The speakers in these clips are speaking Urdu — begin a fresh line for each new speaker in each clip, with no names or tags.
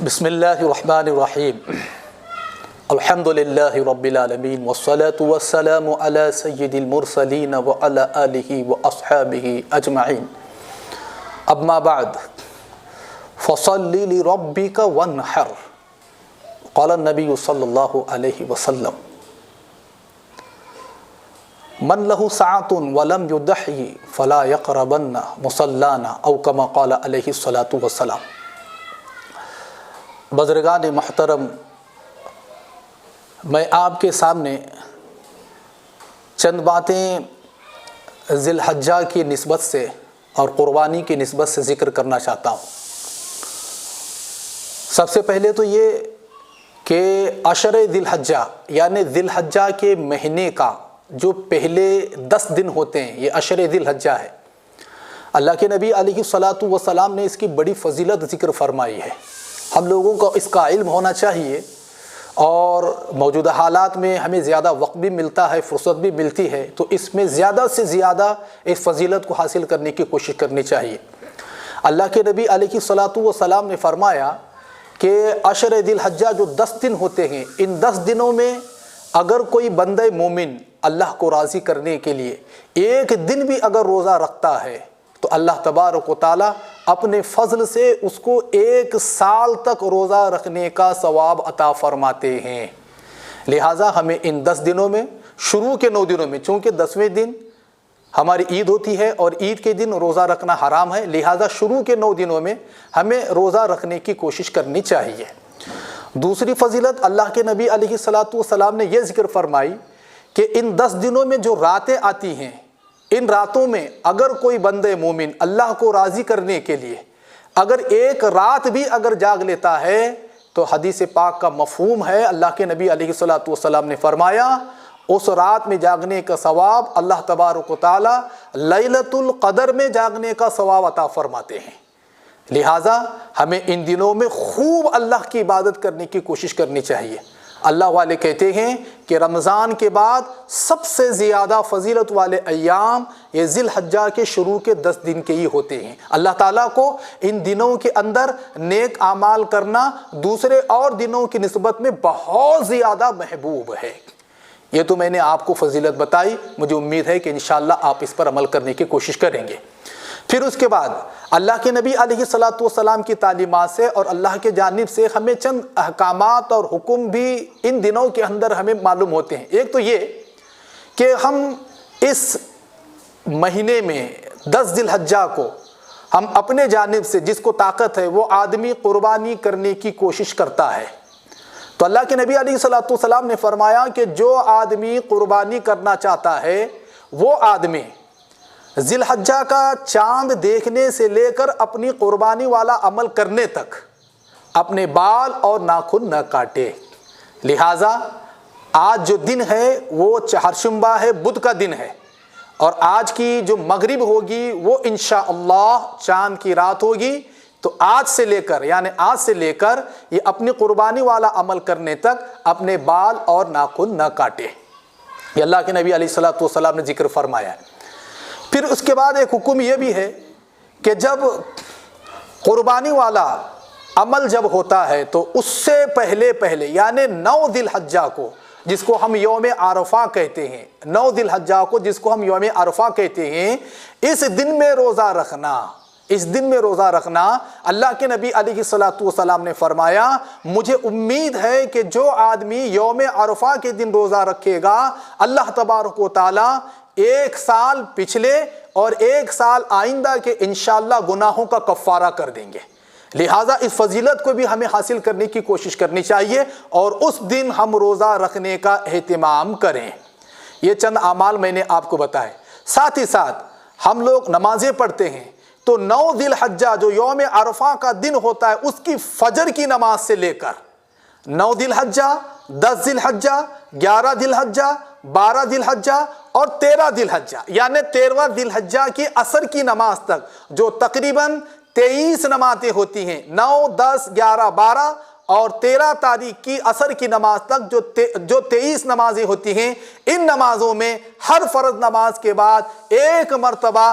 بسم اللہ الرحمن الرحیم الحمد للہ رب العالمین والصلاة والسلام علی سید المرسلین وعلی آلہ واصحابہ اجمعین اما بعد فصل لربک وانحر قال النبی صلی اللہ علیہ وسلم من له ساعة ولم يضحي فلا يقربن مصلانا او كما قال علیہ الصلاۃ والسلام۔ بزرگان محترم، میں آپ کے سامنے چند باتیں ذی الحجہ کی نسبت سے اور قربانی کی نسبت سے ذکر کرنا چاہتا ہوں۔ سب سے پہلے تو یہ کہ عشر ذی الحجہ یعنی ذی الحجہ کے مہینے کا جو پہلے 10 دن ہوتے ہیں، یہ عشر ذی الحجہ ہے۔ اللہ کے نبی علیہ الصلاۃ والسلام نے اس کی بڑی فضیلت ذکر فرمائی ہے۔ ہم لوگوں کو اس کا علم ہونا چاہیے، اور موجودہ حالات میں ہمیں زیادہ وقت بھی ملتا ہے، فرصت بھی ملتی ہے، تو اس میں زیادہ سے زیادہ اس فضیلت کو حاصل کرنے کی کوشش کرنی چاہیے۔ اللہ کے نبی علیہ الصلاۃ والسلام نے فرمایا کہ عشر ذی الحجہ جو 10 دن ہوتے ہیں، ان 10 دنوں میں اگر کوئی بندہ مومن اللہ کو راضی کرنے کے لیے ایک دن بھی اگر روزہ رکھتا ہے تو اللہ تبارک و تعالیٰ اپنے فضل سے اس کو 1 سال تک روزہ رکھنے کا ثواب عطا فرماتے ہیں۔ لہٰذا ہمیں ان 10 دنوں میں، شروع کے 9 دنوں میں، چونکہ 10ویں دن ہماری عید ہوتی ہے اور عید کے دن روزہ رکھنا حرام ہے، لہٰذا شروع کے 9 دنوں میں ہمیں روزہ رکھنے کی کوشش کرنی چاہیے۔ دوسری فضیلت اللہ کے نبی علیہ الصلاۃ والسلام نے یہ ذکر فرمائی کہ ان 10 دنوں میں جو راتیں آتی ہیں، ان راتوں میں اگر کوئی بندے مومن اللہ کو راضی کرنے کے لیے اگر ایک رات بھی اگر جاگ لیتا ہے تو حدیث پاک کا مفہوم ہے، اللہ کے نبی علیہ الصلاۃ والسلام نے فرمایا اس رات میں جاگنے کا ثواب اللہ تبارک و تعالی لیلۃ القدر میں جاگنے کا ثواب عطا فرماتے ہیں۔ لہٰذا ہمیں ان دنوں میں خوب اللہ کی عبادت کرنے کی کوشش کرنی چاہیے۔ اللہ والے کہتے ہیں کہ رمضان کے بعد سب سے زیادہ فضیلت والے ایام یہ ذی الحجہ کے شروع کے 10 دن کے ہی ہوتے ہیں۔ اللہ تعالیٰ کو ان دنوں کے اندر نیک اعمال کرنا دوسرے اور دنوں کی نسبت میں بہت زیادہ محبوب ہے۔ یہ تو میں نے آپ کو فضیلت بتائی، مجھے امید ہے کہ انشاءاللہ آپ اس پر عمل کرنے کی کوشش کریں گے۔ پھر اس کے بعد اللہ کے نبی علیہ الصلاۃ والسلام کی تعلیمات سے اور اللہ کے جانب سے ہمیں چند احکامات اور حکم بھی ان دنوں کے اندر ہمیں معلوم ہوتے ہیں۔ ایک تو یہ کہ ہم اس مہینے میں 10 ذی الحجہ کو ہم اپنے جانب سے جس کو طاقت ہے وہ آدمی قربانی کرنے کی کوشش کرتا ہے۔ تو اللہ کے نبی علیہ الصلاۃ والسلام نے فرمایا کہ جو آدمی قربانی کرنا چاہتا ہے وہ آدمی ذی الحجہ کا چاند دیکھنے سے لے کر اپنی قربانی والا عمل کرنے تک اپنے بال اور ناخن نہ کاٹے۔ لہٰذا آج جو دن ہے وہ چہارشنبہ ہے، بدھ کا دن ہے، اور آج کی جو مغرب ہوگی وہ انشاءاللہ چاند کی رات ہوگی۔ تو آج سے لے کر یہ اپنی قربانی والا عمل کرنے تک اپنے بال اور ناخن نہ کاٹے، یہ اللہ کے نبی علیہ الصلاۃ والسلام نے ذکر فرمایا ہے۔ پھر اس کے بعد ایک حکم یہ بھی ہے کہ جب قربانی والا عمل جب ہوتا ہے تو اس سے پہلے یعنی 9 ذی الحجہ کو جس کو ہم یوم عرفہ کہتے ہیں، 9 ذی الحجہ کو جس کو ہم یوم عرفہ کہتے ہیں، اس دن میں روزہ رکھنا اللہ کے نبی علیہ الصلاۃ والسلام نے فرمایا مجھے امید ہے کہ جو آدمی یوم عرفہ کے دن روزہ رکھے گا اللہ تبارک و تعالی 1 سال پچھلے اور 1 سال آئندہ کے انشاءاللہ گناہوں کا کفارہ کر دیں گے۔ لہٰذا اس فضیلت کو بھی ہمیں حاصل کرنے کی کوشش کرنی چاہیے اور اس دن ہم روزہ رکھنے کا اہتمام کریں۔ یہ چند اعمال میں نے آپ کو بتائے۔ ساتھ ہی ساتھ ہم لوگ نمازیں پڑھتے ہیں تو 9 ذی الحجہ جو یوم عرفہ کا دن ہوتا ہے اس کی فجر کی نماز سے لے کر 9 ذی الحجہ، 10 ذی الحجہ، 11 ذی الحجہ، 12 ذی الحجہ اور 13 ذی الحجہ یعنی 13واں ذی الحجہ کی عصر کی نماز تک جو تقریباً 23 نمازیں ہوتی ہیں، 9، 10، 11، 12 اور 13 تاریخ کی عصر کی نماز تک جو 23 نمازیں ہوتی ہیں، ان نمازوں میں ہر فرض نماز کے بعد 1 مرتبہ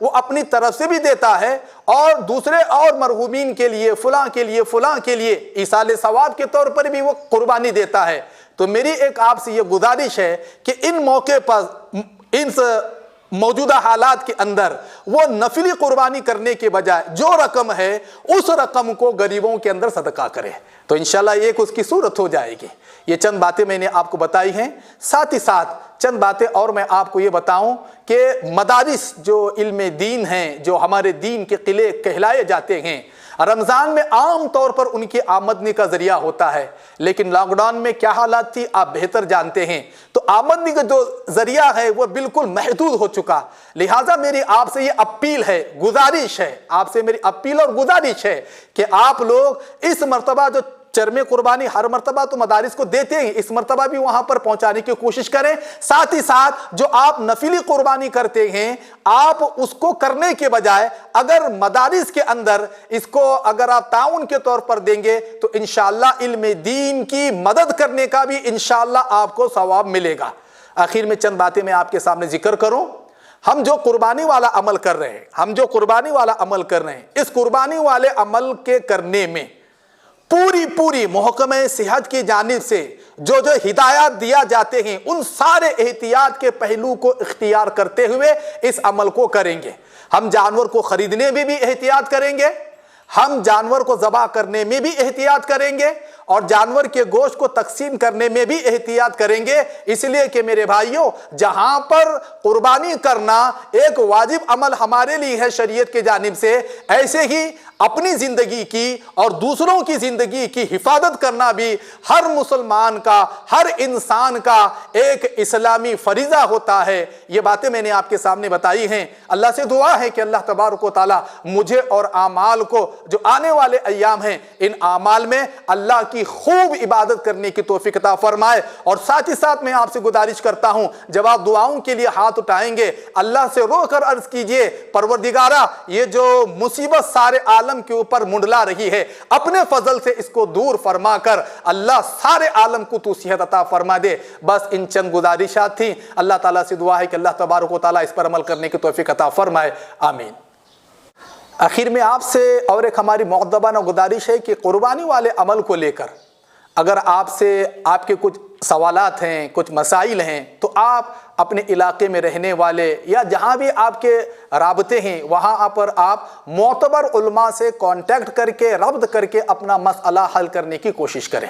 وہ اپنی طرف سے بھی دیتا ہے اور دوسرے اور مرحومین کے لیے فلاں کے لیے ایصال ثواب کے طور پر بھی وہ قربانی دیتا ہے۔ تو میری ایک آپ سے یہ گزارش ہے کہ ان موقع پر ان موجودہ حالات کے اندر وہ نفلی قربانی کرنے کے بجائے جو رقم ہے اس رقم کو غریبوں کے اندر صدقہ کرے تو انشاءاللہ ایک اس کی صورت ہو جائے گی۔ یہ چند باتیں میں نے آپ کو بتائی ہیں، ساتھ ہی ساتھ چند باتیں اور میں آپ کو یہ بتاؤں کہ مدارس جو علم دین ہیں، جو ہمارے دین کے قلعے کہلائے جاتے ہیں، رمضان میں عام طور پر ان کی آمدنی کا ذریعہ ہوتا ہے، لیکن لاک ڈاؤن میں کیا حالات تھی آپ بہتر جانتے ہیں، تو آمدنی کا جو ذریعہ ہے وہ بالکل محدود ہو چکا۔ لہٰذا میری آپ سے یہ اپیل ہے، گزارش ہے، آپ سے میری اپیل اور گزارش ہے کہ آپ لوگ اس مرتبہ جو چرم قربانی ہر مرتبہ تو مدارس کو دیتے ہیں، اس مرتبہ بھی وہاں پر پہنچانے کی کوشش کریں۔ ساتھ ہی ساتھ جو آپ نفلی قربانی کرتے ہیں آپ اس کو کرنے کے بجائے اگر مدارس کے اندر اس کو اگر آپ تعاون کے طور پر دیں گے تو انشاءاللہ علم دین کی مدد کرنے کا بھی انشاءاللہ آپ کو ثواب ملے گا۔ آخر میں چند باتیں میں آپ کے سامنے ذکر کروں۔ ہم جو قربانی والا عمل کر رہے ہیں، اس قربانی والے عمل کے کرنے میں پوری محکمہ صحت کی جانب سے جو ہدایات دیا جاتے ہیں ان سارے احتیاط کے پہلو کو اختیار کرتے ہوئے اس عمل کو کریں گے۔ ہم جانور کو خریدنے میں بھی احتیاط کریں گے، ہم جانور کو ذبح کرنے میں بھی احتیاط کریں گے اور جانور کے گوشت کو تقسیم کرنے میں بھی احتیاط کریں گے، اس لیے کہ میرے بھائیوں جہاں پر قربانی کرنا ایک واجب عمل ہمارے لیے ہے شریعت کی جانب سے، ایسے ہی اپنی زندگی کی اور دوسروں کی زندگی کی حفاظت کرنا بھی ہر مسلمان کا، ہر انسان کا ایک اسلامی فریضہ ہوتا ہے۔ یہ باتیں میں نے آپ کے سامنے بتائی ہیں۔ اللہ سے دعا ہے کہ اللہ تبارک و تعالی مجھے اور اعمال کو جو آنے والے ایام ہیں ان اعمال میں اللہ کی خوب عبادت کرنے کی توفیق عطا فرمائے۔ اور ساتھ ہی ساتھ میں آپ سے گزارش کرتا ہوں جب آپ دعاؤں کے لیے ہاتھ اٹھائیں گے اللہ سے رو کر عرض کیجئے پروردگارا یہ جو مصیبت سارے عالم کے اوپر منڈلا رہی ہے اپنے فضل سے اس کو دور فرما کر اللہ سارے عالم کو تو صحت عطا فرما دے۔ بس ان چند گزارشات تھیں، اللہ تعالیٰ سے دعا ہے کہ اللہ تبارک و تعالیٰ اس پر عمل کرنے کی توفیق عطا فرمائے، آمین۔ آخر میں آپ سے اور ایک ہماری مؤدبانہ گزارش ہے کہ قربانی والے عمل کو لے کر اگر آپ سے آپ کے کچھ سوالات ہیں، کچھ مسائل ہیں تو آپ اپنے علاقے میں رہنے والے یا جہاں بھی آپ کے رابطے ہیں وہاں پر آپ معتبر علماء سے کانٹیکٹ کر کے ربط کر کے اپنا مسئلہ حل کرنے کی کوشش کریں۔